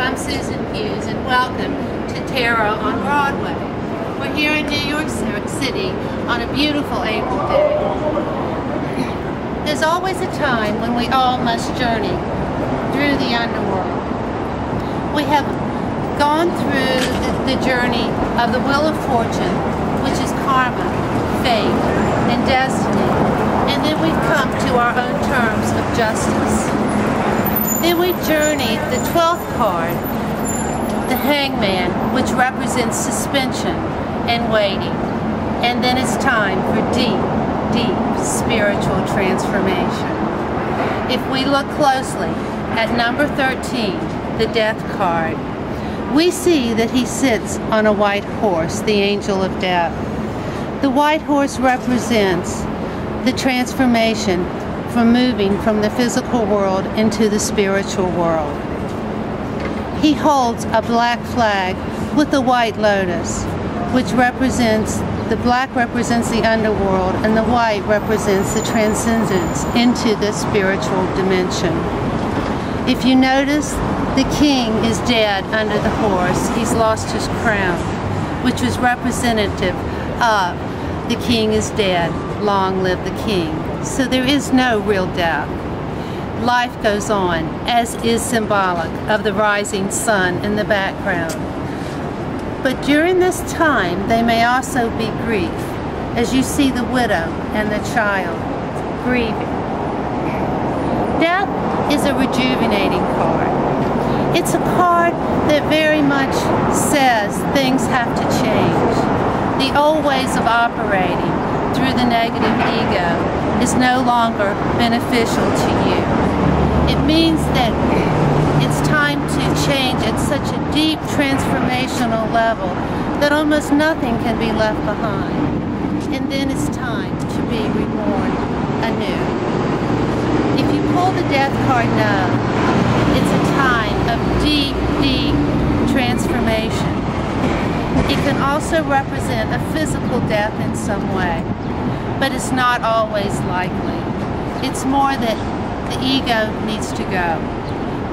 I'm Susan Hughes, and welcome to Tarot on Broadway. We're here in New York City on a beautiful April day. There's always a time when we all must journey through the underworld. We have gone through the journey of the Wheel of Fortune, which is karma, fate, and destiny, and then we've come to our own terms of justice. Then we journey the 12th card, the Hangman, which represents suspension and waiting. And then it's time for deep, deep spiritual transformation. If we look closely at number 13, the Death card, we see that he sits on a white horse, the Angel of Death. The white horse represents the transformation from moving from the physical world into the spiritual world. He holds a black flag with a white lotus, which represents, the black represents the underworld and the white represents the transcendence into the spiritual dimension. If you notice, the king is dead under the horse. He's lost his crown, which was representative of the king is dead, long live the king. So there is no real death. Life goes on, as is symbolic of the rising sun in the background. But during this time, there may also be grief, as you see the widow and the child grieving. Death is a rejuvenating card. It's a card that very much says things have to change. The old ways of operating through the negative ego is no longer beneficial to you. It means that it's time to change at such a deep transformational level that almost nothing can be left behind. And then it's time to be reborn anew. If you pull the Death card now, it's a time of deep, deep transformation. It can also represent a physical death in some way, but it's not always likely. It's more that the ego needs to go,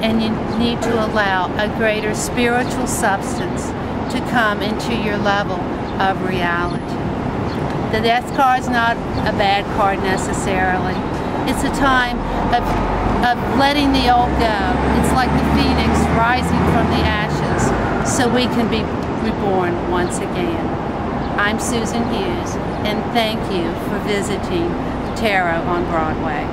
and you need to allow a greater spiritual substance to come into your level of reality. The Death card is not a bad card necessarily. It's a time of letting the old go. It's like the phoenix rising from the ashes so we can be reborn once again. I'm Susan Hughes, and thank you for visiting Tarot on Broadway.